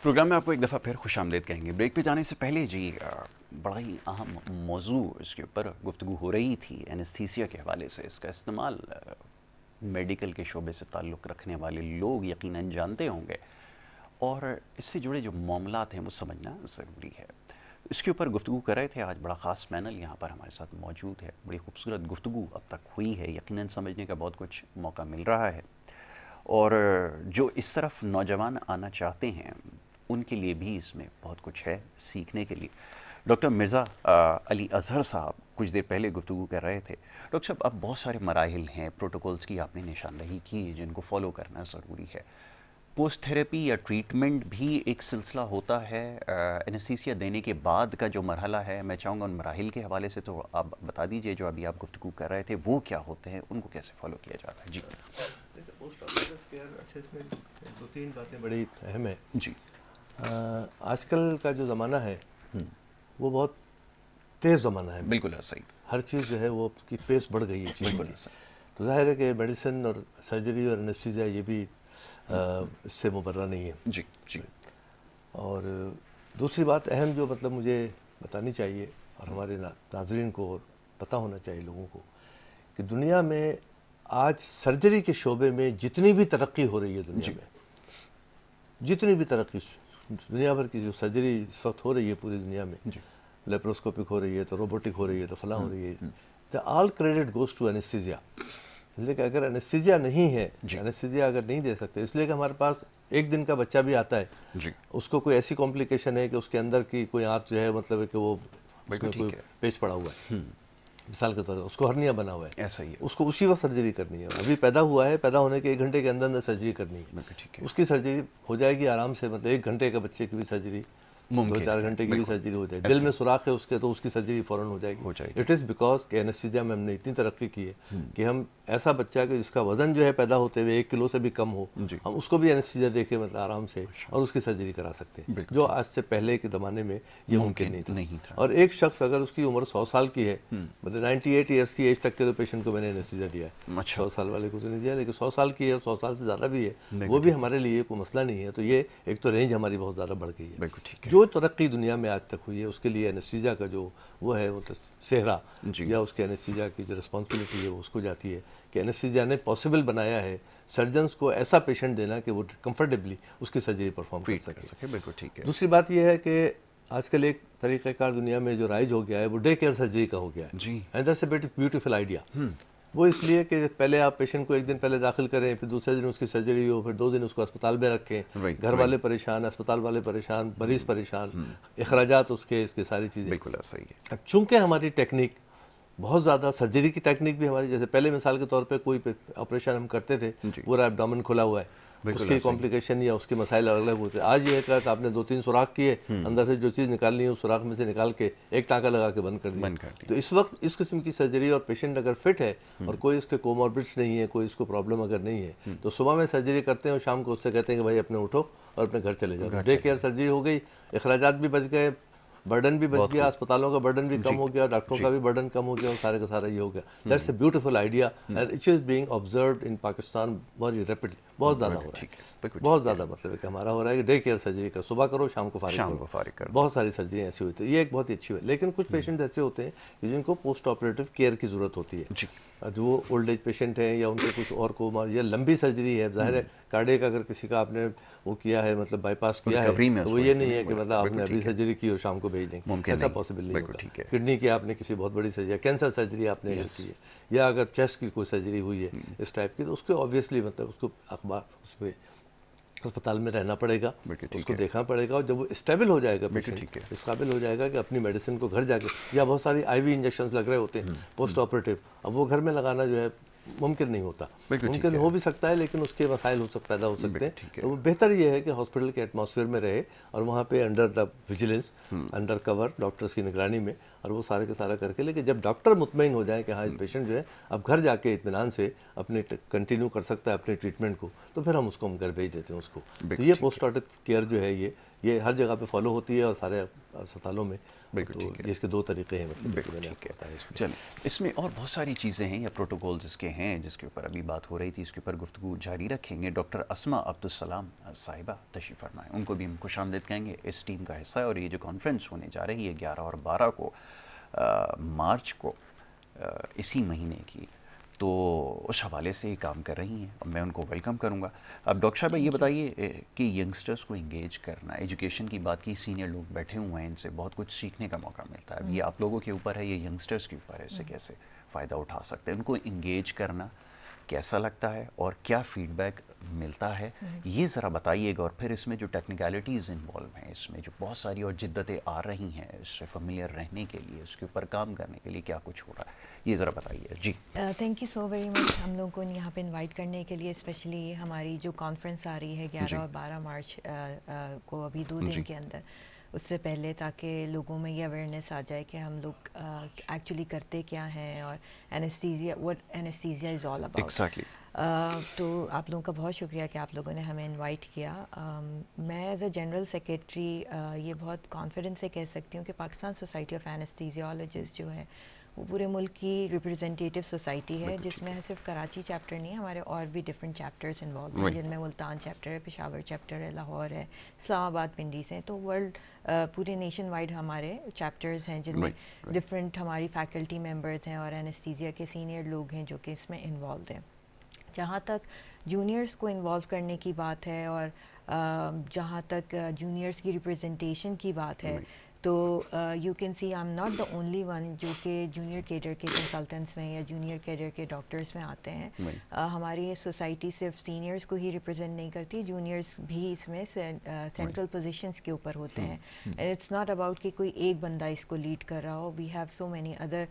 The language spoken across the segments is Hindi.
प्रोग्राम में आपको एक दफ़ा फिर खुशामदीद कहेंगे। ब्रेक पे जाने से पहले जी बड़ा ही अहम मौजू इसके ऊपर गुफ्तगू हो रही थी एनेस्थीसिया के हवाले से। इसका इस्तेमाल मेडिकल के शोबे से ताल्लुक़ रखने वाले लोग यकीनन जानते होंगे और इससे जुड़े जो मामलात हैं वो समझना ज़रूरी है। इसके ऊपर गुफ्तगू कर रहे थे। आज बड़ा ख़ास पैनल यहाँ पर हमारे साथ मौजूद है। बड़ी खूबसूरत गुफ्तगू अब तक हुई है, यकीनन समझने का बहुत कुछ मौका मिल रहा है और जो इस तरफ नौजवान आना चाहते हैं उनके लिए भी इसमें बहुत कुछ है सीखने के लिए। डॉक्टर मिर्ज़ा अली अज़हर साहब कुछ देर पहले गुफ्तगू कर रहे थे। डॉक्टर साहब, अब बहुत सारे मराहिल हैं, प्रोटोकॉल्स की आपने निशानदही की जिनको फॉलो करना ज़रूरी है। पोस्ट थेरेपी या ट्रीटमेंट भी एक सिलसिला होता है। एनेस्थीसिया देने के बाद का जो मरहला है, मैं चाहूँगा उन मराहिल के हवाले से तो आप बता दीजिए। जो अभी आप गुफ्तगू कर रहे थे वो क्या होते हैं, उनको कैसे फॉलो किया जाता है? जी पोस्ट ऑपरेटिव केयर, अच्छा इसमें दो तीन बातें बड़ी अहम है जी। आजकल का जो ज़माना है वो बहुत तेज़ ज़माना है। बिल्कुल सही। हर चीज़ जो है वो की पेस बढ़ गई है चीज़ की। तो जाहिर है कि मेडिसिन और सर्जरी और एनेस्थीसिया ये भी इससे मुबर्रा नहीं है। जी जी। और दूसरी बात अहम जो मतलब मुझे बतानी चाहिए और हमारे नाज़रीन को पता होना चाहिए लोगों को कि दुनिया में आज सर्जरी के शोबे में जितनी भी तरक्की हो रही है दुनिया में, जितनी भी तरक्की दुनिया भर की जो सर्जरी इस वक्त हो रही है पूरी दुनिया में, लेप्रोस्कोपिक हो रही है तो रोबोटिक हो रही है तो फला हो रही है, the all credit goes to anaesthesia. इसलिए कि अगर एनेस्थीसिया नहीं है, एनेस्थीसिया अगर नहीं दे सकते, इसलिए कि हमारे पास एक दिन का बच्चा भी आता है जी। उसको कोई ऐसी कॉम्प्लिकेशन है कि उसके अंदर की कोई आंत जो है मतलब है कि वो कोई पेच पड़ा हुआ है, मिसाल के तौर पर उसको हर्निया बना हुआ है, ऐसा ही है, उसको उसी वक्त सर्जरी करनी है। अभी पैदा हुआ है, पैदा होने के 1 घंटे के अंदर अंदर सर्जरी करनी है। उसकी सर्जरी हो जाएगी आराम से, मतलब 1 घंटे के बच्चे की भी सर्जरी, 2-4 घंटे की भी सर्जरी हो जाएगी। दिल में सुराख है उसके तो उसकी सर्जरी फ़ौरन हो जाएगी। इट इज़ बिकॉज कि एनेस्थीसिया में हमने इतनी तरक्की की है कि हम ऐसा बच्चा कि जिसका वजन जो है पैदा होते हुए 1 किलो से भी कम हो, हम उसको भी एनेस्थीसिया दे के मतलब आराम से और उसकी सर्जरी करा सकते हैं, जो आज से पहले के ज़माने में ये मुमकिन नहीं था। और एक शख्स अगर उसकी उम्र 100 साल की है, मतलब 98 ईयर्स की एज तक के तो पेशेंट को मैंने एनेस्थीसिया दिया है। 100 साल वाले को तो नहीं दिया, लेकिन 100 साल की है, 100 साल से ज़्यादा भी है, वो भी हमारे लिए कोई मसला नहीं है। तो ये एक तो रेंज हमारी बहुत ज़्यादा बढ़ गई है। जो तरक्की दुनिया में आज तक हुई है उसके लिए एनेस्थीसिया का जो वो है मतलब सेहरा या उसके एनेस्थीसिया की जो रिस्पॉन्सिबिलिटी है वो उसको जाती है कि एनेस्थीसिया ने पॉसिबल बनाया है सर्जन्स को ऐसा पेशेंट देना कि वो कंफर्टेबली उसकी सर्जरी परफॉर्म कर सके। बिल्कुल ठीक है। दूसरी बात यह है कि आजकल एक तरीक़ाकार दुनिया में जो राइज हो गया है वो डे केयर सर्जरी का हो गया है जी। And that's a beautiful idea. वो इसलिए कि पहले आप पेशेंट को 1 दिन पहले दाखिल करें, फिर दूसरे दिन उसकी सर्जरी हो, फिर 2 दिन उसको अस्पताल में रखें, घर वाले परेशान, अस्पताल वाले परेशान, मरीज परेशान, अखराजात उसके, इसकी सारी चीज़ें। बिल्कुल सही है। अब चूँकि हमारी टेक्निक बहुत ज़्यादा, सर्जरी की टेक्निक भी हमारी, जैसे पहले मिसाल के तौर पे कोई ऑपरेशन हम करते थे, पूरा एब्डोमेन खुला हुआ है, उसकी कॉम्प्लिकेशन या उसके मसाइल अलग अलग होते हैं। आज ये है कि आपने 2-3 सुराख किए, अंदर से जो चीज़ निकालनी है उस सुराख में से निकाल के एक टाँका लगा के बंद कर दिया। तो इस वक्त इस किस्म की सर्जरी और पेशेंट अगर फिट है और कोई इसके कोमॉर्बिड्स नहीं है, कोई इसको प्रॉब्लम अगर नहीं है, तो सुबह में सर्जरी करते हैं और शाम को उससे कहते हैं कि भाई अपने उठो और अपने घर चले जाओ। डे केयर सर्जरी हो गई, अखराजात भी बच गए, बर्डन भी बच गया, अस्पतालों का बर्डन भी कम हो गया, डॉक्टरों का भी बर्डन कम हो गया, और सारे का सारा ये हो गया। That's a beautiful idea and it is being observed in Pakistan very rapidly. बहुत ज़्यादा हो रहा है, बहुत ज़्यादा, मतलब है कि हमारा हो रहा है कि डे केयर सर्जरी का सुबह करो, शाम को फारिग करो। बहुत सारी सर्जरी ऐसी होती है, ये एक बहुत ही अच्छी है। लेकिन कुछ पेशेंट ऐसे होते हैं कि जिनको पोस्ट ऑपरेटिव केयर की ज़रूरत होती है, जो ओल्ड एज पेशेंट है या उनको कुछ और को या लंबी सर्जरी है। जाहिर है कार्डियक अगर किसी का आपने वो किया है, मतलब बाईपास किया है, तो वो ये नहीं है कि मतलब आपने अभी सर्जरी की और शाम को भेज देंगे, ऐसा पॉसिबल नहीं होता। किडनी की आपने किसी बहुत बड़ी सर्जरी, कैंसर सर्जरी आपने की है, या अगर चेस्ट की कोई सर्जरी हुई है इस टाइप की, तो उसको ऑब्वियसली मतलब उसको अखबार उसमें अस्पताल में रहना पड़ेगा, उसको देखना पड़ेगा, और जब वो स्टेबल हो जाएगा पेशेंट, इस काबिल हो जाएगा कि अपनी मेडिसिन को घर जाके, या बहुत सारी आईवी इंजेक्शंस लग रहे होते हैं पोस्ट ऑपरेटिव, अब वो घर में लगाना जो है मुमकिन नहीं होता। मुमकिन हो भी सकता है लेकिन उसके मसाइल पैदा हो सकते हैं। तो वो बेहतर ये है कि हॉस्पिटल के एटमॉस्फेयर में रहे और वहाँ पे under the vigilance, under cover doctors की निगरानी में, और वो सारे के सारा करके, लेकिन जब डॉक्टर मुतमईन हो जाए कि हाँ इस पेशेंट जो है अब घर जाके इत्मीनान से अपने कंटिन्यू कर सकता है अपने ट्रीटमेंट को, तो फिर हम उसको हम घर भेज देते हैं उसको। तो ये पोस्ट ऑपरेटिव केयर जो है ये हर जगह पे फॉलो होती है और सारे अस्पतालों में। बिल्कुल तो ठीक है, इसके दो तरीके हैं, मतलब बिल्कुल मैंने ठीक बताया है। इसमें। चलिए, इसमें और बहुत सारी चीज़ें हैं या प्रोटोकॉल्स इसके हैं जिसके ऊपर अभी बात हो रही थी, इसके ऊपर गुफ्तगू जारी रखेंगे। डॉक्टर अस्मा अब्दुलसलाम साहिबा तशरीफ़ फरमाएं, उनको भी हम खुशामदीद कहेंगे। इस टीम का हिस्सा है और ये जो कॉन्फ्रेंस होने जा रही है 11 और 12 को मार्च को इसी महीने की, तो उस हवाले से ही काम कर रही हैं और मैं उनको वेलकम करूंगा। अब डॉक्टर साहब ये बताइए कि यंगस्टर्स को इंगेज करना, एजुकेशन की बात की, सीनियर लोग बैठे हुए हैं, इनसे बहुत कुछ सीखने का मौका मिलता है। अब ये आप लोगों के ऊपर है, ये यंगस्टर्स के ऊपर है, इससे कैसे फ़ायदा उठा सकते हैं, उनको इंगेज करना कैसा लगता है और क्या फीडबैक मिलता है, ये ज़रा बताइएगा। और फिर इसमें जो टेक्निकलिटीज़ इन्वॉल्व हैं, इसमें जो बहुत सारी और जिद्दतें आ रही हैं इससे फेमिलियर रहने के लिए, उसके ऊपर काम करने के लिए क्या कुछ हो रहा है, ये ज़रा बताइए जी। Thank you so very much हम लोग को यहाँ पे इनवाइट करने के लिए। स्पेशली हमारी जो कॉन्फ्रेंस आ रही है 11 और 12 मार्च को, अभी 2 दिन के अंदर, उससे पहले, ताकि लोगों में ये अवेयरनेस आ जाए कि हम लोग एक्चुअली करते क्या हैं और anaesthesia, what anaesthesia is all about. Exactly. तो आप लोगों का बहुत शुक्रिया कि आप लोगों ने हमें इनवाइट किया। मैं एज अ जनरल सेक्रेटरी ये बहुत कॉन्फिडेंस से कह सकती हूँ कि पाकिस्तान सोसाइटी ऑफ एनेस्थीसियोलॉजिस्ट जो है वो पूरे मुल्क की रिप्रेजेंटेटिव सोसाइटी है, जिसमें सिर्फ कराची चैप्टर नहीं है, हमारे और भी डिफरेंट चैप्टर्स इन्वॉल्व हैं, जिनमें मुल्तान चैप्टर है, पेशावर चैप्टर है, लाहौर है, इस्लामाबाद पिंडीस हैं। तो वर्ल्ड पूरे नेशन वाइड हमारे चैप्टर्स हैं, जिनमें डिफरेंट हमारी फैकल्टी मेम्बर्स हैं और एनेस्थीसिया के सीनियर लोग हैं जो कि इसमें इन्वॉल्व हैं। जहाँ तक जूनियर्स को इन्वॉल्व करने की बात है और जहाँ तक जूनियर्स की रिप्रेजेंटेशन की बात है, तो you can see I am not the only one जो कि जूनियर कैडर के कंसल्टेंट्स में या जूनियर कैडर के डॉक्टर्स में आते हैं। हमारी सोसाइटी सिर्फ सीनियर्स को ही रिप्रेजेंट नहीं करती, जूनियर्स भी इसमें सेंट्रल पोजीशंस के ऊपर होते हैं। इट्स नॉट अबाउट कि कोई एक बंदा इसको लीड कर रहा हो, we have so many other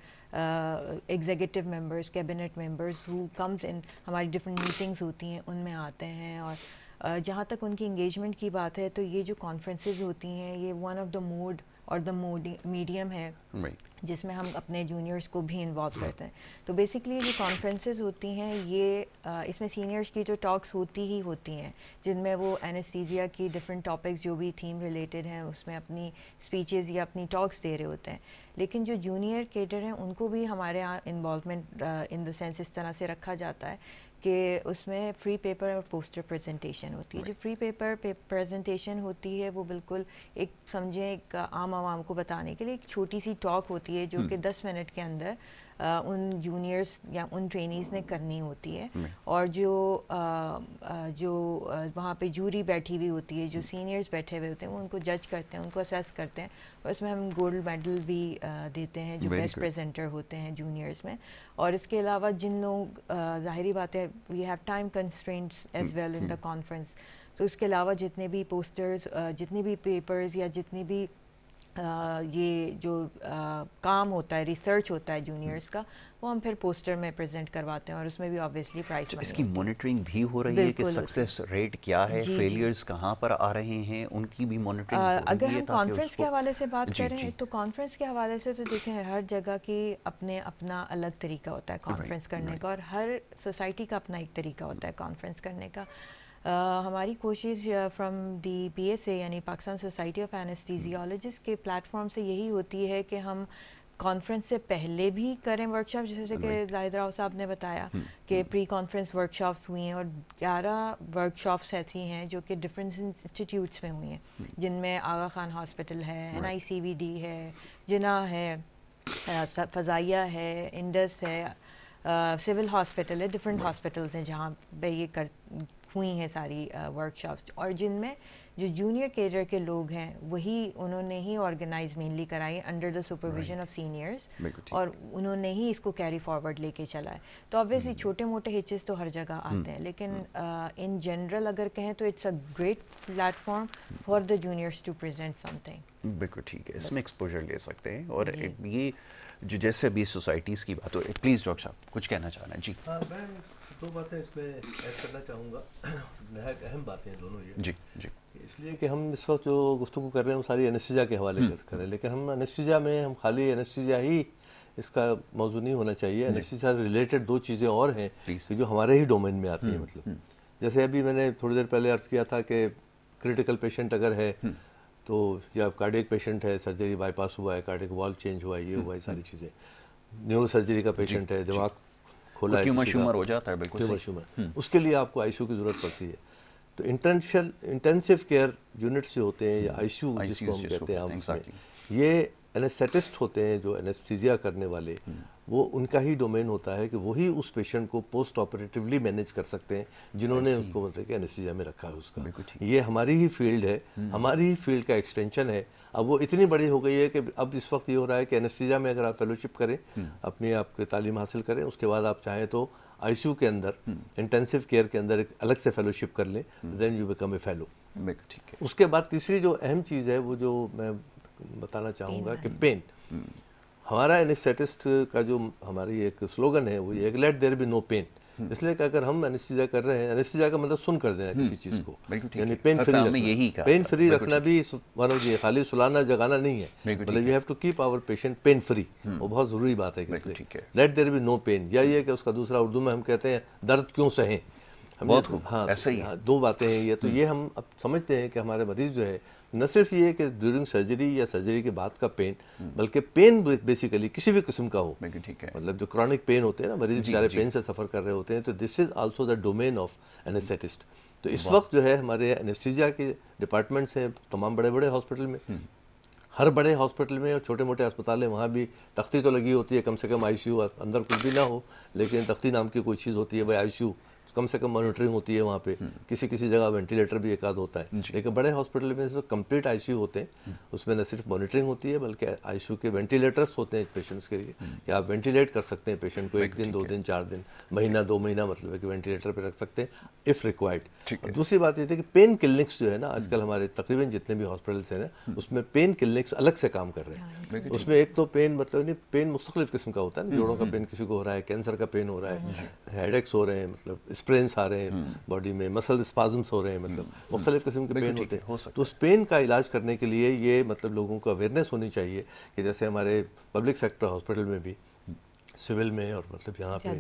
executive members, cabinet members who comes in, हमारी डिफरेंट मीटिंग्स होती हैं उनमें आते हैं। और जहाँ तक उनकी इंगेजमेंट की बात है, तो ये जो कॉन्फ्रेंसेज होती हैं ये वन ऑफ द मोड और द मीडियम है जिसमें हम अपने जूनियर्स को भी इन्वॉल्व करते हैं। तो बेसिकली जो कॉन्फ्रेंसेस होती हैं ये इसमें सीनियर्स की जो टॉक्स होती ही होती हैं, जिनमें वो एनेस्थीसिया की डिफरेंट टॉपिक्स जो भी थीम रिलेटेड हैं उसमें अपनी स्पीचेस या अपनी टॉक्स दे रहे होते हैं। लेकिन जो जूनियर कैडर हैं उनको भी हमारे यहाँ इन्वॉल्वमेंट इन द सेंस इस तरह से रखा जाता है कि उसमें फ्री पेपर और पोस्टर प्रेजेंटेशन होती है। जो फ्री पेपर प्रेजेंटेशन होती है वो बिल्कुल एक समझें एक आम आवाम को बताने के लिए एक छोटी सी टॉक होती है जो कि 10 मिनट के अंदर उन जूनियर्स या उन ट्रेनीज़ ने करनी होती है। और जो वहाँ पे जूरी बैठी हुई होती है, जो सीनियर्स बैठे हुए होते हैं, वो उनको जज करते हैं, उनको असेस करते हैं और इसमें हम गोल्ड मेडल भी देते हैं जो बेस्ट प्रेजेंटर होते हैं जूनियर्स में। और इसके अलावा जिन लोग ज़ाहिरी बात है we have time constraints as well in the conference, तो इसके अलावा जितने भी पोस्टर्स, जितने भी पेपर्स या जितने भी ये जो काम होता है, रिसर्च होता है जूनियर्स का, वो हम फिर पोस्टर में प्रेजेंट करवाते हैं और उसमें भी ऑब्वियसली प्राइस इसकी मॉनिटरिंग भी हो रही है कि सक्सेस रेट क्या है, फेलियर्स कहाँ पर आ रहे हैं, उनकी भी मॉनिटरिंग हो रही है। अगर हम कॉन्फ्रेंस के हवाले से बात करें तो कॉन्फ्रेंस के हवाले से तो देखें हर जगह की अपने अपना अलग तरीका होता है कॉन्फ्रेंस करने का और हर सोसाइटी का अपना एक तरीका होता है कॉन्फ्रेंस करने का। हमारी कोशिश फ्रॉम दी PSA यानी पाकिस्तान सोसाइटी ऑफ एनेस्थीसियोलॉजिस्ट के प्लेटफॉर्म से यही होती है कि हम कॉन्फ्रेंस से पहले भी करें वर्कशॉप, जैसे कि जाहिद राव साहब ने बताया कि प्री कॉन्फ्रेंस वर्कशॉप्स हुई हैं और 11 वर्कशॉप्स ऐसी हैं जो कि डिफरेंट इंस्टीट्यूट्स में हुई हैं, जिनमें आगा खान हॉस्पिटल है, NICVD है, जिना है, फ़ज़ाइया है, इंडस है, सिविल हॉस्पिटल है, डिफरेंट हॉस्पिटल्स हैं जहाँ पे ये हुई हैं सारी वर्कशॉप्स। और जिनमें जो जूनियर कैडर के लोग हैं वही उन्होंने ही ऑर्गेनाइज मेनली कराई under the supervision of seniors और उन्होंने ही इसको कैरी फॉरवर्ड लेके चला है। तो ऑब्वियसली छोटे मोटे हिचेस तो हर जगह आते हैं, लेकिन इन जनरल अगर कहें तो it's a great platform for the juniors to present something. बिल्कुल ठीक है, इसमें एक्सपोजर ले सकते हैं। और ये जो जैसे अभी सोसाइटीज़ की बात हो, प्लीज़ डॉक्टर साहब कुछ कहना चाह रहे हैं जी। हाँ, मैं 2 बातें इसमें ऐड करना चाहूँगा, नहायत अहम बातें हैं दोनों ये। जी जी। इसलिए कि हम इस वक्त जो गुफ्तगू कर रहे हैं वो सारी एनेस्थीसिया के हवाले कर रहे हैं, लेकिन हम एनेस्थीसिया में हम खाली एनेस्थीसिया ही इसका मौजू नहीं होना चाहिए। एनेस्थीसिया से रिलेटेड 2 चीज़ें और हैं कि जो हमारे ही डोमेन में आती हैं। मतलब जैसे अभी मैंने थोड़ी देर पहले अर्ज़ किया था कि क्रिटिकल पेशेंट अगर है तो या कार्डियक पेशेंट है, सर्जरी बाईपास हुआ है, कार्डियक वॉल्व चेंज हुआ है, ये हुआ है, सारी चीज़ें। न्यूरो सर्जरी का पेशेंट है, दिमाग खोला है, ट्यूमर हो जाता है, बिल्कुल ट्यूमर, उसके लिए आपको आईसीयू की ज़रूरत पड़ती है। तो इंटेंसिव केयर यूनिट्स जो होते हैं या आईसीयू जिसको हम कहते हैं उसमें, ये एनेस्थेटिस्ट होते हैं जो एनेस्थीसिया करने वाले, वो उनका ही डोमेन होता है कि वही उस पेशेंट को पोस्ट ऑपरेटिवली मैनेज कर सकते हैं जिन्होंने उसको मतलब कि एनेस्थीसिया में रखा है उसका। ये हमारी ही फील्ड है, हमारी ही फील्ड का एक्सटेंशन है। अब वो इतनी बड़ी हो गई है कि अब इस वक्त ये हो रहा है कि एनेस्थीसिया में अगर आप फेलोशिप करें, अपनी आपकी तालीम हासिल करें, उसके बाद आप चाहें तो आईसीयू के अंदर इंटेंसिव केयर के अंदर एक अलग से फेलोशिप कर लें, then you become a fellow. ठीक है। उसके बाद तीसरी जो अहम चीज़ है वो जो मैं बताना चाहूँगा कि पेन। हमारा एनेस्थेटिस्ट का जो हमारी एक स्लोगन है वो ये, let there be no pain. इसलिए कि अगर हम एनेस्थीसिया कर रहे हैं, एनेस्थीसिया का मतलब सुन कर देना किसी चीज़ को, यानी पेन फ्री रखना। पेन फ्री रखना भी मानो ये खाली सुलाना जगाना नहीं है, मतलब you have to keep our patient pain free, वो बहुत ज़रूरी बात है। Let there be no pain, या ये कि उसका दूसरा उर्दू में हम कहते हैं दर्द क्यों सहें। बहुत हाँ, ऐसा ही दो बातें हैं ये। तो ये हम अब समझते हैं कि हमारे मरीज जो है न सिर्फ ये कि ड्यूरिंग सर्जरी या सर्जरी के बाद का पेन, बल्कि पेन बेसिकली किसी भी किस्म का हो, मतलब जो क्रॉनिक पेन होते हैं ना, मरीज बेचारे पेन से सफ़र कर रहे होते हैं, तो this is also the domain of anaesthetist. तो इस वक्त जो है हमारे एनेस्थीसिया के डिपार्टमेंट्स हैं तमाम बड़े बड़े हॉस्पिटल में, हर बड़े हॉस्पिटल में और छोटे मोटे अस्पताल है, वहाँ भी तख्ती तो लगी होती है, कम से कम आईसीयू, अंदर कुछ भी ना हो लेकिन तख्ती नाम की कोई चीज़ होती है, भाई आईसीयू, कम से कम मॉनिटरिंग होती है वहाँ पे। किसी किसी जगह वेंटिलेटर भी एक आध होता है, लेकिन बड़े हॉस्पिटल में जो कंप्लीट आईसीयू होते हैं उसमें न सिर्फ मॉनिटरिंग होती है बल्कि आईसीयू के वेंटिलेटर्स होते हैं पेशेंट्स के लिए, कि आप वेंटिलेट कर सकते हैं पेशेंट को 1 दिन 2 दिन 4 दिन, महीना 2 महीना, मतलब है कि वेंटिलेटर पर रख सकते हैं इफ़ रिक्वायर्ड। दूसरी बात ये थी कि पेन क्लिनिक्स जो है ना, आजकल हमारे तकरीबन जितने भी हॉस्पिटल्स हैं ना, उसमें पेन क्लिनिक्स अलग से काम कर रहे हैं। उसमें एक तो पेन मतलब नहीं, पेन मुख्तलिफ किस्म का होता है ना, जोड़ों का पेन किसी को हो रहा है, कैंसर का पेन हो रहा है, हेडेक्स हो रहे हैं, मतलब स्प्रेन्स आ रहे हैं बॉडी में, मसल स्पाज़म्स हो रहे हैं, मतलब मुख्तलिफ किस्म के पेन होते हैं। तो उस पेन का इलाज करने के लिए ये मतलब लोगों को अवेयरनेस होनी चाहिए कि जैसे हमारे पब्लिक सेक्टर हॉस्पिटल में भी, सिविल में और मतलब यहाँ पे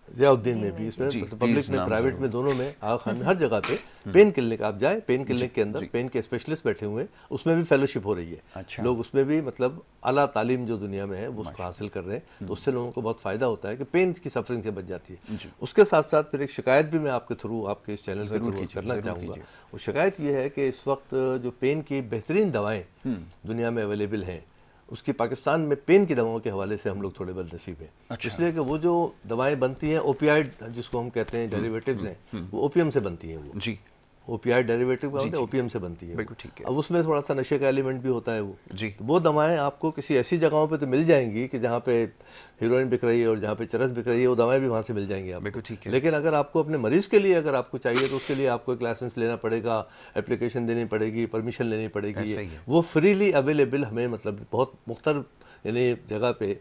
ज़ियाउद्दीन में भी, इसमें मतलब पब्लिक में प्राइवेट में दोनों में हर जगह पे पेन क्लिनिक आप जाए, पेन क्लिनिक के अंदर पेन के स्पेशलिस्ट बैठे हुए हैं, उसमें भी फेलोशिप हो रही है। अच्छा। लोग उसमें भी मतलब आला तालीम जो दुनिया में है वो उसको हासिल कर रहे हैं, तो उससे लोगों को बहुत फ़ायदा होता है कि पेन की सफरिंग से बच जाती है। उसके साथ साथ फिर एक शिकायत भी मैं आपके थ्रू, आपके इस चैनल के थ्रू करना चाहूँगा। वो शिकायत ये है कि इस वक्त जो पेन की बेहतरीन दवाएँ दुनिया में अवेलेबल हैं, उसकी पाकिस्तान में पेन की दवाओं के हवाले से हम लोग थोड़े बदनसीब हैं। अच्छा। इसलिए कि वो जो दवाएं बनती हैं ओपियाइड जिसको हम कहते हैं डेरिवेटिव्स हैं, वो ओपियम से बनती हैं। वो जी ओपियाइड डेरिवेटिव का होता है, ओपियम से बनती है। ठीक है। अब उसमें थोड़ा सा नशे का एलिमेंट भी होता है वो जी। तो वो दवाएं आपको किसी ऐसी जगहों पे तो मिल जाएंगी कि जहाँ पे हीरोइन बिक रही है और जहाँ पे चरस बिक रही है, वो दवाएं भी वहाँ से मिल जाएंगी आपको। ठीक है। लेकिन अगर आपको अपने मरीज के लिए अगर आपको चाहिए तो उसके लिए आपको एक लाइसेंस लेना पड़ेगा, एप्लीकेशन देनी पड़ेगी, परमिशन लेनी पड़ेगी। वो फ्रीली अवेलेबल हमें मतलब बहुत मुख्तलिफ यानी जगह पे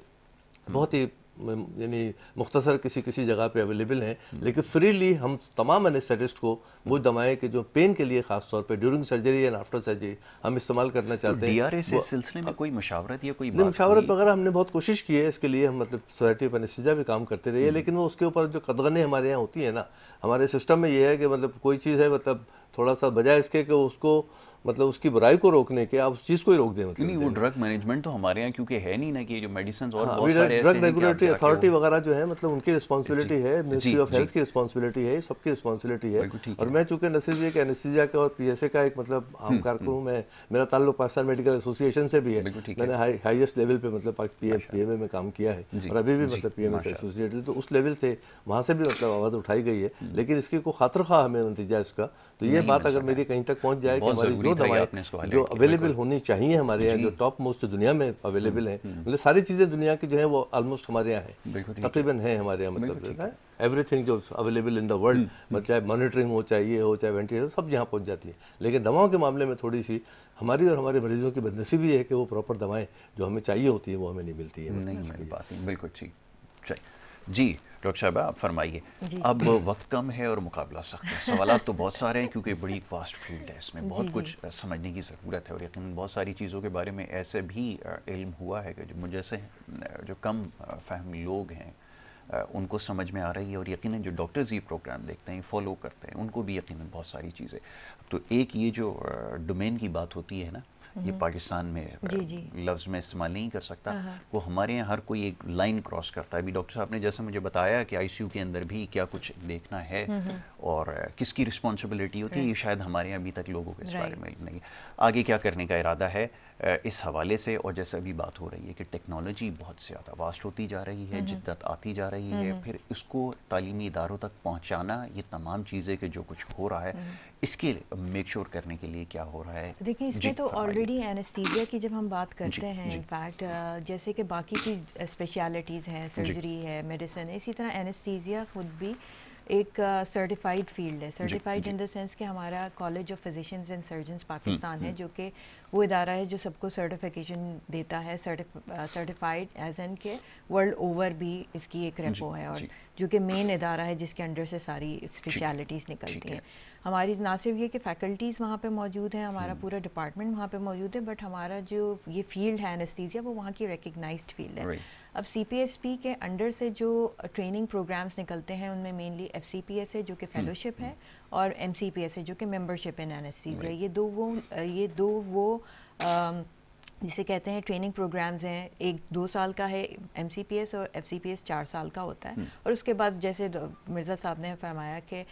बहुत ही यानी मुख्तसर किसी जगह पे अवेलेबल हैं, लेकिन फ्रीली हम तमाम एनेस्थेटिस्ट को वो दवाएं कि जो पेन के लिए खास तौर पे during surgery and after surgery हम इस्तेमाल करना चाहते हैं। डीआरएस इस सिलसिले में कोई मशावरत या कोई मशावरत वगैरह हमने बहुत कोशिश की है इसके लिए, हम मतलब सोसाइटी ऑफ एनेस्थीसिया भी काम करते रहे हैं, लेकिन वो उसके ऊपर जो कदगने हमारे यहाँ होती है ना, हमारे सिस्टम में ये है कि मतलब कोई चीज़ है मतलब थोड़ा सा बजाय इसके कि उसको मतलब उसकी बुराई को रोकने के आप उस चीज़ को ही रोक दें। मतलब नहीं, वो ड्रग मैनेजमेंट तो हमारे यहाँ क्योंकि है नहीं ना कि जो मेडिसिन और बहुत सारे ड्रग रेगुलेटरी अथॉरिटी वगैरह जो है मतलब उनकी रिस्पांसिबिलिटी है, मिनिस्ट्री ऑफ हेल्थ की रिस्पांसिबिलिटी है, सबकी रिस्पांसिबिलिटी है। और मैं चूंकि न सिर्फ एक एनेस्थीसिया का और पीएसए का एक मतलब आम कारकुन हूँ, मैं मेरा ताल्लुक पाकिस्तान मेडिकल एसोसिएशन से भी है, मैंने हाईएस्ट लेवल पे मतलब पीएमए में काम किया है और अभी भी मतलब पीएमए से एसोसिएटेड, तो उस लेवल से वहाँ से भी मतलब आवाज़ उठाई गई है। लेकिन इसकी कोई खातिर खा हमें नतीजा इसका, तो ये बात अगर मेरी कहीं तक पहुँच जाए कि हमारी जो दवाएं जो अवेलेबल होनी चाहिए हमारे यहाँ, जो टॉप मोस्ट दुनिया में अवेलेबल है, मतलब सारी चीज़ें दुनिया की जो है वो ऑलमोस्ट हमारे यहाँ है, तकरीबन है हमारे यहाँ, मतलब एवरीथिंग जो अवेलेबल इन द वर्ल्ड, मतलब चाहे मॉनिटरिंग हो, चाहे ये हो, चाहे वेंटिलेटर, सब यहाँ पहुँच जाती है। लेकिन दवाओं के मामले में थोड़ी सी हमारी और हमारे मरीजों की बदनसीबी है कि वो प्रॉपर दवाएँ जो हमें चाहिए होती है वो हमें नहीं मिलती है। नहीं बात नहीं, बिल्कुल ठीक जी। डॉक्टर साहब आप फरमाइए, अब वक्त कम है और मुकाबला सख्त है, सवाल तो बहुत सारे हैं क्योंकि बड़ी वास्ट फील्ड है, इसमें बहुत कुछ समझने की ज़रूरत है और यकीन बहुत सारी चीज़ों के बारे में ऐसे भी इल्म हुआ है कि जो मुझे से जो कम फहम लोग हैं उनको समझ में आ रही है, और यकीनन जो डॉक्टर्स ये प्रोग्राम देखते हैं, फॉलो करते हैं, उनको भी यकीनन बहुत सारी चीज़ें। तो एक ये जो डोमेन की बात होती है ना, ये पाकिस्तान में लफ्ज़ में इस्तेमाल नहीं कर सकता, वो हमारे यहाँ हर कोई एक लाइन क्रॉस करता है। अभी डॉक्टर साहब ने जैसे मुझे बताया कि आईसीयू के अंदर भी क्या कुछ देखना है और किसकी रिस्पॉन्सिबिलिटी होती है, ये शायद हमारे यहाँ अभी तक लोगों को इस बारे में नहीं। आगे क्या करने का इरादा है इस हवाले से, और जैसे अभी बात हो रही है कि टेक्नोलॉजी बहुत ज़्यादा वास्ट होती जा रही है, जिद्दत आती जा रही है, फिर इसको तालीमी इदारों तक पहुँचाना, ये तमाम चीज़ें कि जो कुछ हो रहा है इसके मेक श्योर करने के लिए क्या हो रहा है? देखिए, इसमें तो ऑलरेडी एनेस्थीसिया की जब हम बात करते हैं, इनफैक्ट जैसे कि बाकी की स्पेशलिटीज़ हैं, सर्जरी है, मेडिसिन है, इसी तरह एनेस्थीसिया खुद भी एक सर्टिफाइड फील्ड है। सर्टिफाइड इन द सेंस कि हमारा college of physicians and surgeons Pakistan है, जो कि वो इदारा है जो सबको सर्टिफिकेशन देता है, सर्टिफाइड एज एन के वर्ल्ड ओवर भी इसकी एक रेपो है, और जो कि मेन इदारा है जिसके अंडर से सारी स्पेशलिटीज़ निकलती हैं। हमारी ना सिर्फ ये कि फैकल्टीज़ वहाँ पे मौजूद हैं, हमारा पूरा डिपार्टमेंट वहाँ पे मौजूद है, बट हमारा जो ये फील्ड है एनेस्थीसिया, वो वहाँ की रिकग्नाइज्ड फील्ड है। अब CPSP के अंडर से जो ट्रेनिंग प्रोग्राम्स निकलते हैं, उनमें मेनली FCPS है जो कि फेलोशिप है, और MCPS है जो कि मेंबरशिप इन एनेस्थीसिया। ये दो वो जिसे कहते हैं ट्रेनिंग प्रोग्राम्स हैं। एक 2 साल का है MCPS, और FCPS 4 साल का होता है। और उसके बाद जैसे मिर्ज़ा साहब ने फरमाया कि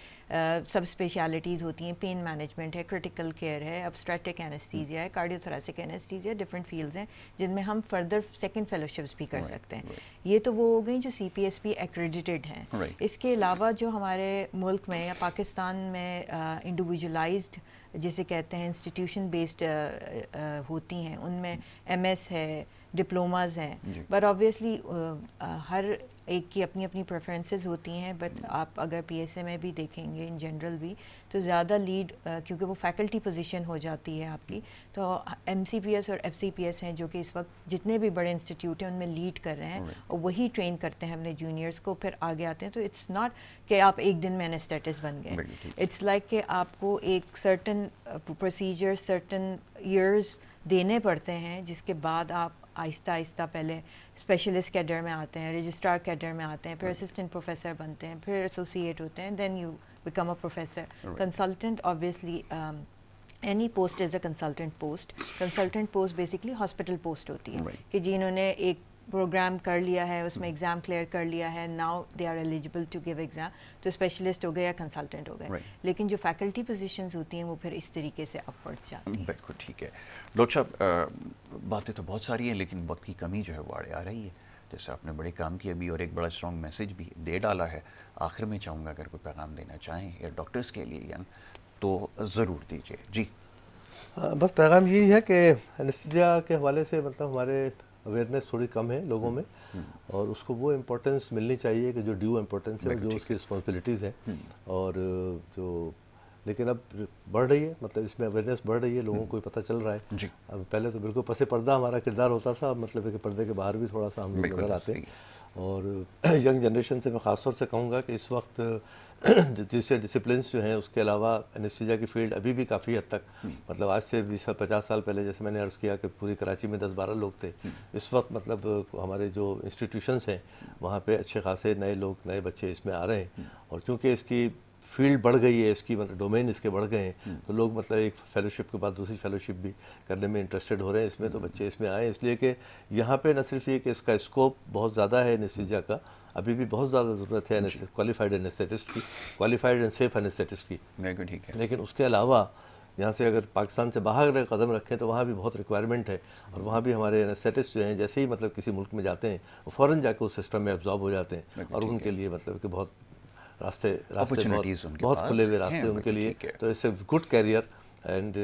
सब स्पेशलिटीज़ होती हैं, पेन मैनेजमेंट है, क्रिटिकल केयर है, ऑब्स्टेट्रिक एनेस्थीसिया है, कार्डियोथोरेसिक एनेस्थीसिया, डिफरेंट फील्ड्स हैं जिनमें हम फर्दर सेकंड फेलोशिप्स भी कर सकते हैं। ये तो वो हो गई जो CPSP एक्रेडिटेड हैं। इसके अलावा जो हमारे मुल्क में या पाकिस्तान में इंडिविजुअलाइज्ड जिसे कहते हैं इंस्टीट्यूशन बेस्ड होती हैं, उनमें MS है, डिप्लोमाज हैं, बट ऑब्वियसली हर एक की अपनी अपनी प्रेफरेंसेस होती हैं। बट आप अगर PSA में भी देखेंगे, इन जनरल भी, तो ज़्यादा लीड क्योंकि वो फैकल्टी पोजीशन हो जाती है आपकी, तो MCPS और FCPS हैं जो कि इस वक्त जितने भी बड़े इंस्टीट्यूट हैं उनमें लीड कर रहे हैं, और वही ट्रेन करते हैं अपने जूनियर्स को, फिर आगे आते हैं। तो इट्स नॉट कि आप एक दिन में एनेस्थेटिस्ट बन गए, इट्स लाइक कि आपको एक सर्टन प्रोसीजर, सर्टन ईयर्स देने पड़ते हैं, जिसके बाद आप आहिस्ता आहिस्ता पहले स्पेशलिस्ट कैडर में आते हैं, रजिस्ट्रार कैडर में आते हैं, फिर असिस्टेंट प्रोफेसर बनते हैं, फिर एसोसिएट होते हैं, then you become a professor. Consultant obviously any post is a consultant post. Consultant post basically hospital post होती है कि जिन्होंने एक प्रोग्राम कर लिया है, उसमें एग्ज़ाम क्लियर कर लिया है, now they are eligible to give exam, तो स्पेशलिस्ट हो गए या कंसल्टेंट हो गए। लेकिन जो फैकल्टी पोजीशंस होती हैं वो फिर इस तरीके से अपवर्ड्स जाती हैं। बिल्कुल ठीक है डॉक्टर साहब, बातें तो बहुत सारी हैं लेकिन वक्त की कमी जो है वो आड़े आ रही है। जैसे आपने बड़े काम किए अभी और एक बड़ा स्ट्रॉन्ग मैसेज भी दे डाला है। आखिर में चाहूँगा अगर कोई पैगाम देना चाहें या डॉक्टर्स के लिए यंग, तो ज़रूर दीजिए जी। बस पैगाम यही है कि एनेस्थीसिया के हवाले से मतलब हमारे अवेयरनेस थोड़ी कम है लोगों में, और उसको वो इम्पोर्टेंस मिलनी चाहिए कि जो ड्यू इम्पोर्टेंस है, जो उसकी रिस्पॉन्सिबिलिटीज़ हैं, और जो लेकिन अब बढ़ रही है, मतलब इसमें अवेयरनेस बढ़ रही है, लोगों को पता चल रहा है। अब पहले तो बिल्कुल पसे पर्दा हमारा किरदार होता था, मतलब कि पर्दे के बाहर भी थोड़ा सा हम लोग नज़र आते हैं। और यंग जनरेशन से मैं ख़ासतौर से कहूँगा कि इस वक्त जिससे डिसिप्लिन्स जो हैं, उसके अलावा एनेस्थीसिया की फील्ड अभी भी काफ़ी हद तक, मतलब आज से 20-50 साल पहले जैसे मैंने अर्ज़ किया कि पूरी कराची में 10-12 लोग थे, इस वक्त मतलब हमारे जो इंस्टीट्यूशंस हैं वहाँ पे अच्छे खासे नए लोग, नए बच्चे इसमें आ रहे हैं। और चूँकि इसकी फील्ड बढ़ गई है, इसकी मतलब डोमेन इसके बढ़ गए हैं, तो लोग मतलब एक फेलोशिप के बाद दूसरी फेलोशिप भी करने में इंटरेस्टेड हो रहे हैं इसमें, तो बच्चे इसमें आए इसलिए कि यहाँ पे न सिर्फ ये कि इसका स्कोप बहुत ज़्यादा है एनेस्थीसिया का, अभी भी बहुत ज़्यादा ज़रूरत है क्वालिफाइड एनेस्थेटिस्ट की, क्वालिफाइड एंड सेफ एनेस्थेटिस्ट की। ठीक है, लेकिन उसके अलावा यहाँ से अगर पाकिस्तान से बाहर कदम रखें तो वहाँ भी बहुत रिक्वायरमेंट है, और वहाँ भी हमारे एनेस्थेटिस्ट जो हैं जैसे ही मतलब किसी मुल्क में जाते हैं वो फ़ौरन जाकर उस सिस्टम में एब्जॉर्ब हो जाते हैं, और उनके लिए मतलब कि बहुत रास्ते बहुत खुले हुए रास्ते उनके लिए, तो it's a good career and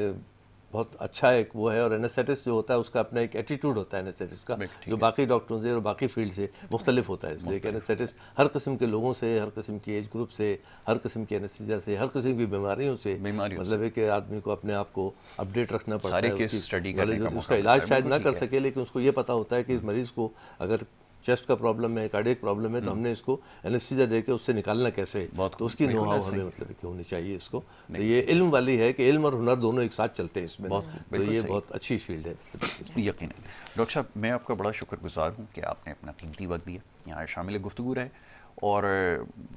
बहुत अच्छा एक वो है। और एनेस्थेटिस्ट जो होता है उसका अपना एक एटीट्यूड होता है एनेस्थेटिस्ट का, जो बाकी डॉक्टरों से और बाकी फील्ड से मुख्तलिफ होता है, इसलिए कि एनेस्थेटिस्ट हर किस्म के लोगों से, हर किस्म की एज ग्रुप से, हर किस्म की एनेस्थीसिया से, हर किस्म की बीमारियों से, मतलब है कि आदमी को अपने आप को अपडेट रखना पड़ता है। स्टडी करने का उसका इलाज शायद ना कर सके, लेकिन उसको ये पता होता है कि इस मरीज़ को अगर चेस्ट का प्रॉब्लम है, कार्डियक प्रॉब्लम है, तो हमने इसको एनेस्थीसिया देके उससे निकालना कैसे, तो उसकी नो हाउ हमें मतलब कि होनी चाहिए इसको। तो ये इल्म वाली है कि इल्म और हुनर दोनों एक साथ चलते हैं इसमें, तो ये बहुत अच्छी फील्ड है। यकीनन डॉक्टर साहब, मैं आपका बड़ा शुक्रगुजार हूँ कि आपने अपना कीमती वक्त दिया, यहाँ शामिल गुफ्तगू रहे, और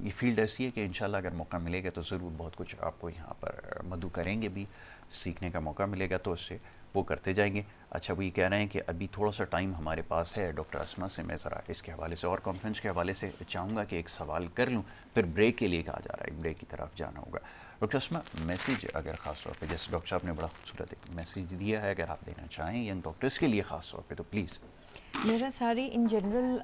ये फील्ड ऐसी है कि इंशाल्लाह अगर मौका मिलेगा तो ज़रूर बहुत कुछ आपको यहाँ पर मदू करेंगे भी, सीखने का मौका मिलेगा तो उससे वो करते जाएंगे। अच्छा, वो ये कह रहे हैं कि अभी थोड़ा सा टाइम हमारे पास है, डॉक्टर अस्मा से मैं ज़रा इसके हवाले से और कॉन्फ्रेंस के हवाले से चाहूँगा कि एक सवाल कर लूँ, फिर ब्रेक के लिए कहा जा रहा है, ब्रेक की तरफ जाना होगा। डॉक्टर अस्मा, मैसेज अगर ख़ास तौर पे, जैसे डॉक्टर साहब ने बड़ा खूबसूरत एक मैसेज दिया है, अगर आप देना चाहें यंग डॉक्टर्स के लिए ख़ास तौर पे, तो प्लीज़। मेरा सारी इन जनरल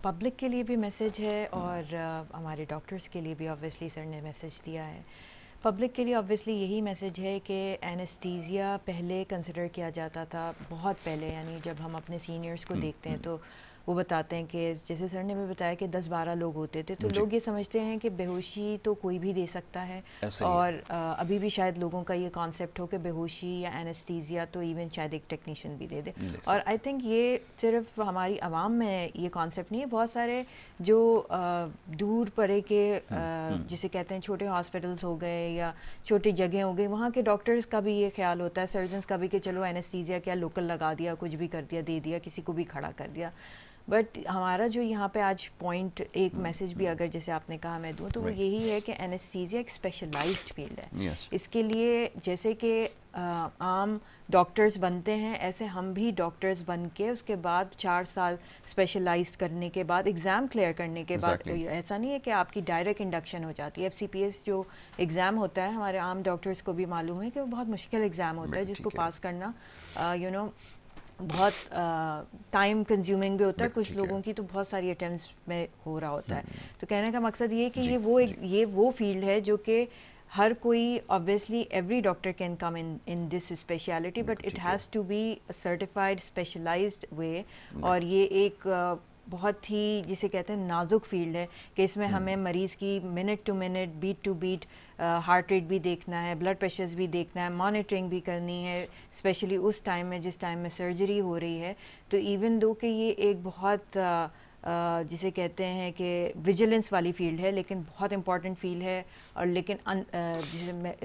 पब्लिक के लिए भी मैसेज है और हमारे डॉक्टर्स के लिए भी ऑब्वियसली सर ने मैसेज दिया है। पब्लिक के लिए ऑब्वियसली यही मैसेज है कि एनेस्थीसिया पहले कंसिडर किया जाता था, बहुत पहले, यानी जब हम अपने सीनियर्स को देखते हैं तो वो बताते हैं कि जैसे सर ने भी बताया कि 10-12 लोग होते थे, तो लोग ये समझते हैं कि बेहोशी तो कोई भी दे सकता है, और अभी भी शायद लोगों का ये कॉन्सेप्ट हो कि बेहोशी या एनेस्थीसिया तो इवन शायद एक टेक्नीशियन भी दे दे। और आई थिंक ये सिर्फ हमारी आवाम में ये कॉन्सेप्ट नहीं है, बहुत सारे जो दूर परे के जिसे कहते हैं छोटे हॉस्पिटल्स हो गए या छोटी जगह हो गई, वहाँ के डॉक्टर्स का भी ये ख्याल होता है, सर्जन्स का भी, कि चलो एनेस्थीसिया क्या लोकल लगा दिया, कुछ भी कर दिया, दे दिया, किसी को भी खड़ा कर दिया। बट हमारा जो यहाँ पे आज पॉइंट, एक मैसेज भी अगर जैसे आपने कहा मैं दूँ, तो वो यही है कि एनेस्थीसिया एक स्पेशलाइज्ड फील्ड है। इसके लिए जैसे कि आम डॉक्टर्स बनते हैं, ऐसे हम भी डॉक्टर्स बन के उसके बाद 4 साल स्पेशलाइज करने के बाद, एग्ज़ाम क्लियर करने के बाद, ऐसा नहीं है कि आपकी डायरेक्ट इंडक्शन हो जाती है। FCPS जो एग्ज़ाम होता है, हमारे आम डॉक्टर्स को भी मालूम है कि वो बहुत मुश्किल एग्ज़ाम होता है, जिसको पास करना बहुत टाइम कंज्यूमिंग भी होता है, कुछ लोगों की तो बहुत सारी अटेम्प्ट्स में हो रहा होता है। तो कहने का मकसद ये कि ये वो फील्ड है जो कि हर कोई, obviously every doctor can come in this speciality, but it has to be certified specialised way, और ये एक बहुत ही जिसे कहते हैं नाजुक फील्ड है कि इसमें हमें मरीज़ की minute to minute, beat to beat heart rate भी देखना है, ब्लड प्रेशर्स भी देखना है, मॉनिटरिंग भी करनी है, स्पेशली उस टाइम में जिस टाइम में सर्जरी हो रही है। तो इवन दो कि ये एक बहुत जिसे कहते हैं कि विजिलेंस वाली फील्ड है, लेकिन बहुत इंपॉर्टेंट फील्ड है, और लेकिन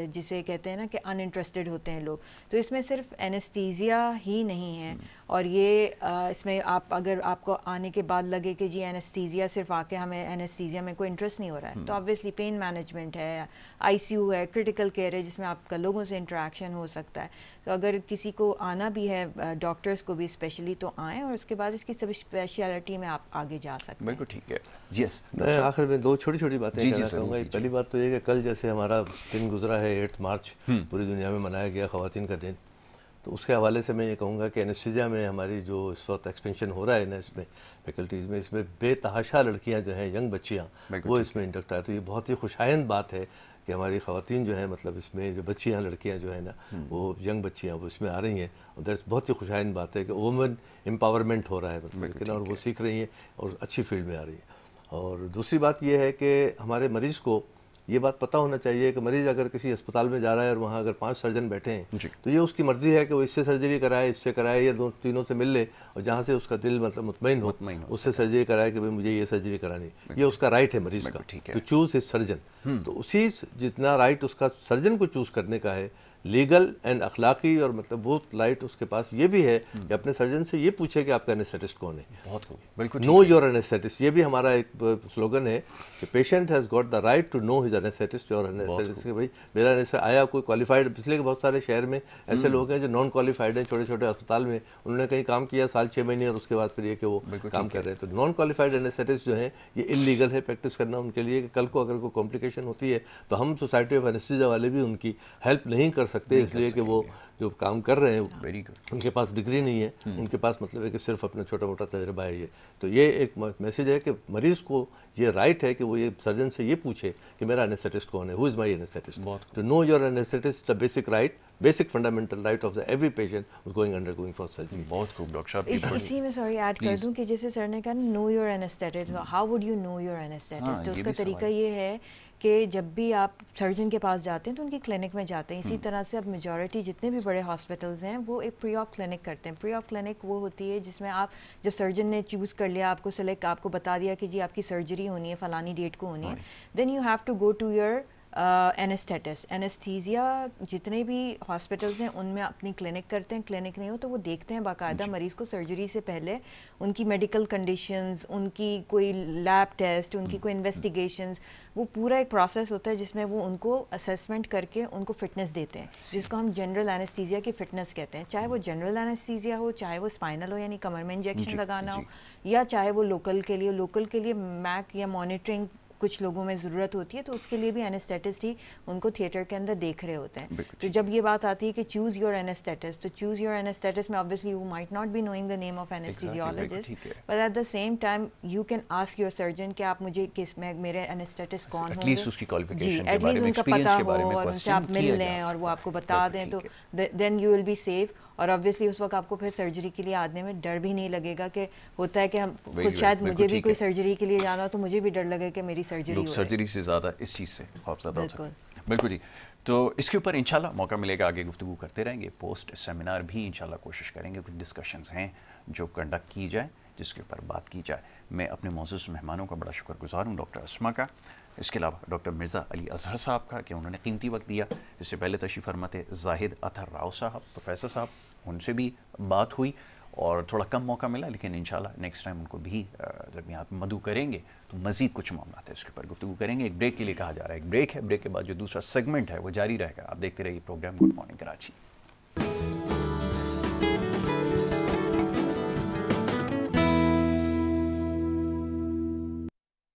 जिसे कहते हैं ना कि अनइंटरेस्टेड होते हैं लोग। तो इसमें सिर्फ एनेस्थीसिया ही नहीं है, और ये इसमें अगर आपको आने के बाद लगे कि जी एनेस्थीसिया सिर्फ आके हमें एनेस्थीसिया में कोई इंटरेस्ट नहीं हो रहा है, तो ऑब्वियसली पेन मैनेजमेंट है, ICU है, क्रिटिकल केयर है, जिसमें आपका लोगों से इंटरेक्शन हो सकता है। तो अगर किसी को आना भी है, डॉक्टर्स को भी स्पेशली, तो आएँ, और उसके बाद इसकी सब स्पेशलिटी में आप आगे जा सकते हैं। बिल्कुल ठीक है। यस, मैं आखिर में 2 छोटी-छोटी बातें कहना चाहूँगा। पहली बात तो ये कि कल जैसे हमारा दिन गुजरा है 8 मार्च, पूरी दुनिया में मनाया गया ख़वातीन का दिन, तो उसके हवाले से मैं ये कहूँगा कि एनेस्थीसिया में हमारी जो इस वक्त एक्सपेंशन हो रहा है ना, इसमें फैकल्टीज़ में, इसमें बेतहाशा लड़कियाँ जो हैं, यंग बच्चियाँ, वो इसमें इंडक्ट आए, तो ये बहुत ही खुशाइंद बात है कि हमारी ख़वातीन जो हैं, मतलब इसमें जो बच्चियाँ, लड़कियाँ जो है ना, वो यंग बच्चियाँ वो इसमें आ रही हैं, और बहुत ही खुशाइंद बात है कि वुमेन एम्पावरमेंट हो रहा है, मतलब लेकिन, और वो सीख रही हैं और अच्छी फील्ड में आ रही है। और दूसरी बात ये है कि हमारे मरीज़ को ये बात पता होना चाहिए कि मरीज़ अगर किसी अस्पताल में जा रहा है और वहाँ अगर 5 सर्जन बैठे हैं, तो ये उसकी मर्ज़ी है कि वो इससे सर्जरी कराए, इससे कराए, या तीनों से मिल ले, और जहाँ से उसका दिल मतलब मुतमईन हो उससे सर्जरी कराए कि भाई मुझे ये सर्जरी करानी, ये उसका राइट है मरीज़ का, तो चूज़ हिज सर्जन। तो उसी जितना राइट उसका सर्जन को चूज़ करने का है, लीगल एंड अखलाकी, और मतलब वो राइट उसके पास ये भी है कि अपने सर्जन से ये पूछे कि आपका एनेस्थेटिस्ट कौन है। बहुत बिल्कुल, नो योर एनेस्थेटिस्ट, ये भी हमारा एक स्लोगन है कि patient has got the right to know his anaesthetist, your anaesthetist, कि भाई मेरा एनेस्थेटिस्ट आया कोई क्वालिफाइड, पिछले के बहुत सारे शहर में ऐसे लोग हैं जो नॉन क्वालिफाइड हैं, छोटे छोटे अस्पताल में उन्होंने कहीं काम किया साल 6 महीने, और उसके बाद फिर ये कि वो काम कर रहे हैं। तो नॉन क्वालिफाइड एनेस्थेटिस्ट जो हैं, ये इलीगल है प्रैक्टिस करना उनके लिए, कि कल को अगर कोई कॉम्प्लिकेशन होती है तो हम सोसाइटी ऑफ एनेस्थीसिया वाले भी उनकी हेल्प नहीं कर सकते, इसलिए कि वो जो काम कर रहे हैं उनके पास डिग्री नहीं है, उनके पास मतलब है कि सिर्फ अपना छोटा मोटा तजर्बा है ये। तो ये एक मैसेज है कि मरीज़ को ये राइट है कि वो ये सर्जन से ये पूछे कि मेरा एनेस्थेटिस्ट कौन है, हु इज़ माई एनेस्थेटिस्ट। तो know your anaesthetist the basic right basic fundamental right of the every patient going undergoing for surgery. बहुत खूब डॉक्टर साहब। इसी में सॉरी ऐड कर दूं कि जैसे सर ने कहा know your anaesthetist, how would you know your anaesthetist? तो उसका तरीका ये है कि जब भी आप सर्जन के पास जाते हैं तो उनकी क्लिनिक में जाते हैं। इसी तरह से अब मेजॉरिटी जितने भी बड़े हॉस्पिटल्स हैं वो एक प्री ऑप क्लिनिक करते हैं। प्री ऑप क्लिनिक वो होती है जिसमें आप जब सर्जन ने चूज़ कर लिया, आपको सेलेक्ट, आपको बता दिया कि जी आपकी सर्जरी होनी है, फलानी डेट को होनी है, then you have to go to your anaesthetist. Anaesthesia जितने भी हॉस्पिटल्स हैं उनमें अपनी क्लिनिक करते हैं। क्लिनिक नहीं हो तो वो देखते हैं बाकायदा मरीज़ को सर्जरी से पहले, उनकी मेडिकल कंडीशंस, उनकी कोई लैब टेस्ट, उनकी कोई इन्वेस्टिगेशंस, वो पूरा एक प्रोसेस होता है जिसमें वो उनको असेसमेंट करके उनको फिटनेस देते हैं, जिसको हम जनरल एनेस्थीसिया की फिटनेस कहते हैं। चाहे वो जनरल एनेस्थीसिया हो, चाहे वो स्पाइनल हो यानी कमर में इंजेक्शन लगाना हो, या चाहे वो लोकल के लिए मैक या मॉनिटरिंग कुछ लोगों में ज़रूरत होती है, तो उसके लिए भी एनेस्थेटिस्ट ही उनको थिएटर के अंदर देख रहे होते हैं। तो जब ये बात आती है कि चूज़ योर एनेस्थेटिस्ट, तो चूज़ योर एनेस्थेटिस्ट में obviously you might not be knowing the name of anaesthesiologist, but at the same time you can ask your surgeon कि आप मुझे किस में मेरे एनेस्थेटिस्ट कौन होंगे, एटलीस्ट उनका पता हो और उनसे आप मिल लें और वो आपको बता दें, तो then you will be safe. और ऑब्वियसली उस वक्त आपको फिर सर्जरी के लिए आने में डर भी नहीं लगेगा कि होता है कि हम खुद शायद मुझे भी कोई सर्जरी के लिए जाना हो तो मुझे भी डर लगे कि मेरी सर्जरी हो, सर्जरी से ज़्यादा इस चीज़ से खौफज़दा होता है। बिल्कुल जी। तो इसके ऊपर इंशाल्लाह मौका मिलेगा, आगे गुफ्तगू करते रहेंगे। पोस्ट सेमिनार भी इंशाल्लाह कोशिश करेंगे, कुछ डिस्कशंस हैं जो कंडक्ट की जाए, जिसके ऊपर बात की जाए। मैं अपने मौजूद मेहमानों का बड़ा शुक्रगुजार हूँ, डॉक्टर अस्मा का, इसके अलावा डॉक्टर मिर्ज़ा अली अज़हर साहब का कि उन्होंने कीमती वक्त दिया। इससे पहले तशरीफ़ फरमा थे जाहिद अतहर राव साहब, प्रोफेसर साहब, उनसे भी बात हुई और थोड़ा कम मौका मिला, लेकिन इंशाल्लाह नेक्स्ट टाइम उनको भी जब यहाँ पर मदऊ करेंगे तो मज़ीद कुछ मामला है इसके ऊपर गुफ्तगू करेंगे। एक ब्रेक के लिए कहा जा रहा है, एक ब्रेक है, ब्रेक के बाद जो दूसरा सेगमेंट है वो जारी रहेगा। आप देखते रहिए प्रोग्राम गुड मॉर्निंग कराची।